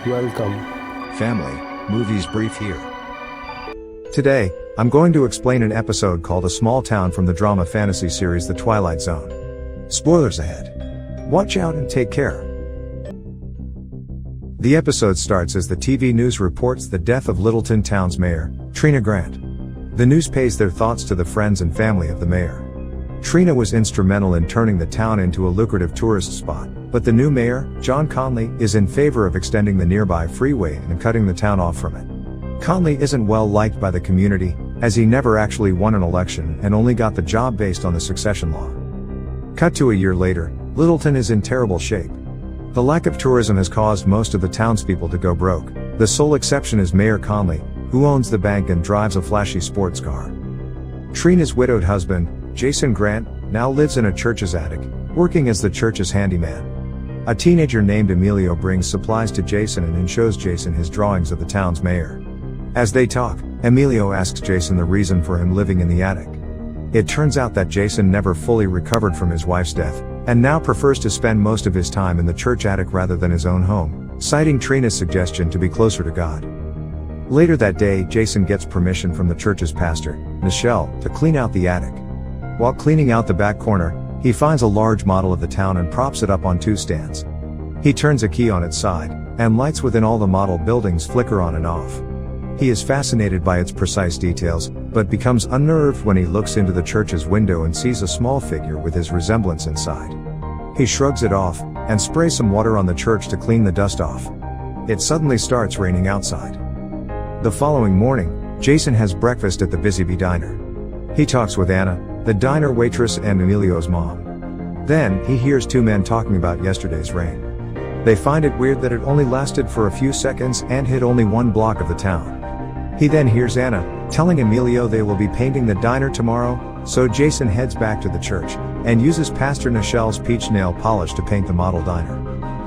Welcome. Family, Movies Brief here. Today, I'm going to explain an episode called A Small Town from the drama fantasy series The Twilight Zone. Spoilers ahead. Watch out and take care. The episode starts as the TV news reports the death of Littleton Town's mayor, Trina Grant. The news pays their thoughts to the friends and family of the mayor. Trina was instrumental in turning the town into a lucrative tourist spot, but the new mayor, John Conley, is in favor of extending the nearby freeway and cutting the town off from it. Conley isn't well liked by the community, as he never actually won an election and only got the job based on the succession law. Cut to a year later, Littleton is in terrible shape. The lack of tourism has caused most of the townspeople to go broke. The sole exception is Mayor Conley, who owns the bank and drives a flashy sports car. Trina's widowed husband, Jason Grant, now lives in a church's attic, working as the church's handyman. A teenager named Emilio brings supplies to Jason and shows Jason his drawings of the town's mayor. As they talk, Emilio asks Jason the reason for him living in the attic. It turns out that Jason never fully recovered from his wife's death, and now prefers to spend most of his time in the church attic rather than his own home, citing Trina's suggestion to be closer to God. Later that day, Jason gets permission from the church's pastor, Nichelle, to clean out the attic. While cleaning out the back corner, he finds a large model of the town and props it up on two stands. He turns a key on its side, and lights within all the model buildings flicker on and off. He is fascinated by its precise details, but becomes unnerved when he looks into the church's window and sees a small figure with his resemblance inside. He shrugs it off, and sprays some water on the church to clean the dust off. It suddenly starts raining outside. The following morning, Jason has breakfast at the Busy Bee Diner. He talks with Anna, the diner waitress, and Emilio's mom. Then, he hears two men talking about yesterday's rain. They find it weird that it only lasted for a few seconds and hit only one block of the town. He then hears Anna telling Emilio they will be painting the diner tomorrow, so Jason heads back to the church and uses Pastor Nichelle's peach nail polish to paint the model diner.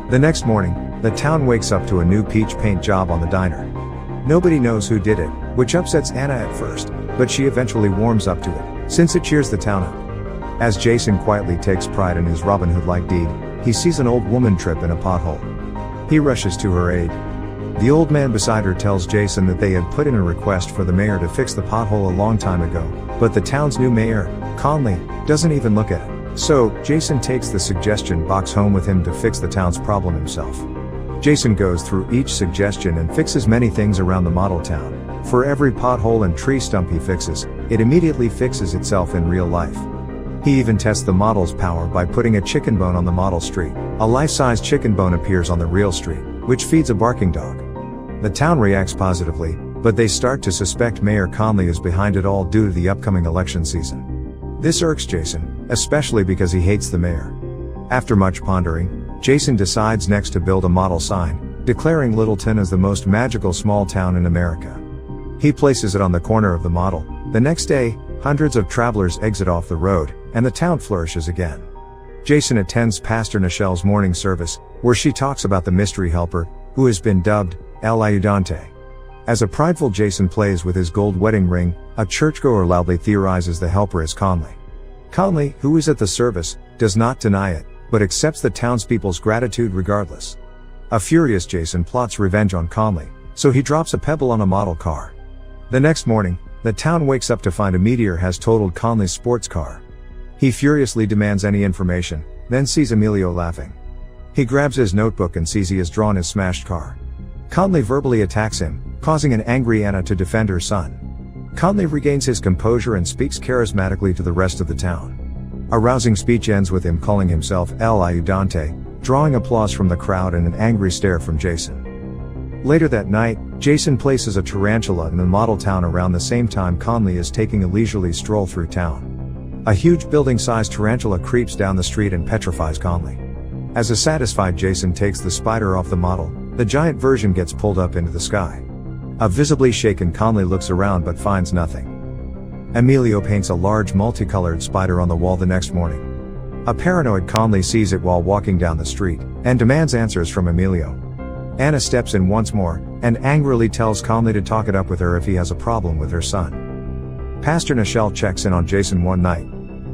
The next morning, the town wakes up to a new peach paint job on the diner. Nobody knows who did it, which upsets Anna at first, but she eventually warms up to it, since it cheers the town up. As Jason quietly takes pride in his Robin Hood-like deed, he sees an old woman trip in a pothole. He rushes to her aid. The old man beside her tells Jason that they had put in a request for the mayor to fix the pothole a long time ago, but the town's new mayor, Conley, doesn't even look at it. So, Jason takes the suggestion box home with him to fix the town's problem himself. Jason goes through each suggestion and fixes many things around the model town. For every pothole and tree stump he fixes, it immediately fixes itself in real life. He even tests the model's power by putting a chicken bone on the model street. A life-size chicken bone appears on the real street, which feeds a barking dog. The town reacts positively, but they start to suspect Mayor Conley is behind it all due to the upcoming election season. This irks Jason, especially because he hates the mayor. After much pondering, Jason decides next to build a model sign, declaring Littleton as the most magical small town in America. He places it on the corner of the model. The next day, hundreds of travelers exit off the road, and the town flourishes again. Jason attends Pastor Nichelle's morning service, where she talks about the mystery helper, who has been dubbed El Ayudante. As a prideful Jason plays with his gold wedding ring, a churchgoer loudly theorizes the helper is Conley. Conley, who is at the service, does not deny it, but accepts the townspeople's gratitude regardless. A furious Jason plots revenge on Conley, so he drops a pebble on a model car. The next morning, the town wakes up to find a meteor has totaled Conley's sports car. He furiously demands any information, then sees Emilio laughing. He grabs his notebook and sees he has drawn his smashed car. Conley verbally attacks him, causing an angry Anna to defend her son. Conley regains his composure and speaks charismatically to the rest of the town. A rousing speech ends with him calling himself El Ayudante, drawing applause from the crowd and an angry stare from Jason. Later that night, Jason places a tarantula in the model town around the same time Conley is taking a leisurely stroll through town. A huge building-sized tarantula creeps down the street and petrifies Conley. As a satisfied Jason takes the spider off the model, the giant version gets pulled up into the sky. A visibly shaken Conley looks around but finds nothing. Emilio paints a large multicolored spider on the wall the next morning. A paranoid Conley sees it while walking down the street, and demands answers from Emilio. Anna steps in once more, and angrily tells Conley to talk it up with her if he has a problem with her son. Pastor Nichelle checks in on Jason one night.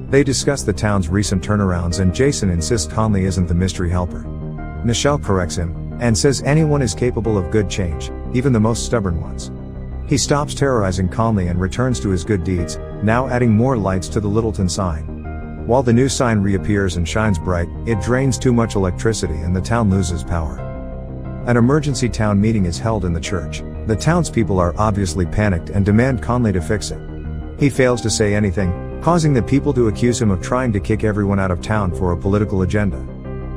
They discuss the town's recent turnarounds and Jason insists Conley isn't the mystery helper. Nichelle corrects him, and says anyone is capable of good change, even the most stubborn ones. He stops terrorizing calmly and returns to his good deeds, now adding more lights to the Littleton sign. While the new sign reappears and shines bright, it drains too much electricity and the town loses power. An emergency town meeting is held in the church. The townspeople are obviously panicked and demand Conley to fix it. He fails to say anything, causing the people to accuse him of trying to kick everyone out of town for a political agenda.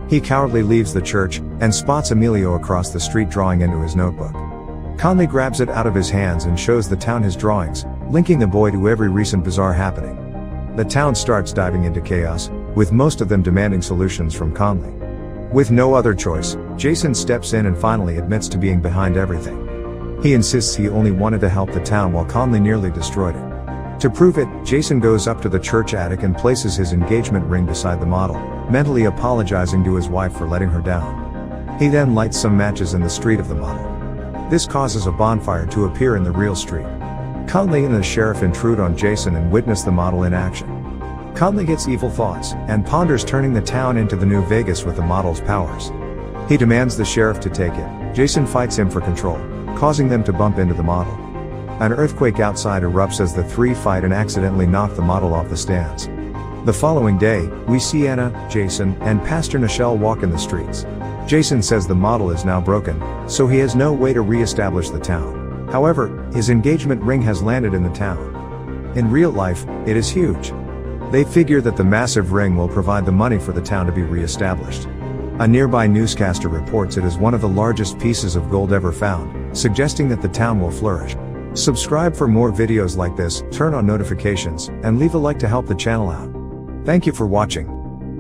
He cowardly leaves the church, and spots Emilio across the street drawing into his notebook. Conley grabs it out of his hands and shows the town his drawings, linking the boy to every recent bizarre happening. The town starts diving into chaos, with most of them demanding solutions from Conley. With no other choice, Jason steps in and finally admits to being behind everything. He insists he only wanted to help the town while Conley nearly destroyed it. To prove it, Jason goes up to the church attic and places his engagement ring beside the model, mentally apologizing to his wife for letting her down. He then lights some matches in the street of the model. This causes a bonfire to appear in the real street. Conley and the sheriff intrude on Jason and witness the model in action. Conley gets evil thoughts, and ponders turning the town into the New Vegas with the model's powers. He demands the sheriff to take it. Jason fights him for control, causing them to bump into the model. An earthquake outside erupts as the three fight and accidentally knock the model off the stands. The following day, we see Anna, Jason, and Pastor Nichelle walk in the streets. Jason says the model is now broken, so he has no way to re-establish the town. However, his engagement ring has landed in the town. In real life, it is huge. They figure that the massive ring will provide the money for the town to be re-established. A nearby newscaster reports it is one of the largest pieces of gold ever found, suggesting that the town will flourish. Subscribe for more videos like this, turn on notifications, and leave a like to help the channel out. Thank you for watching.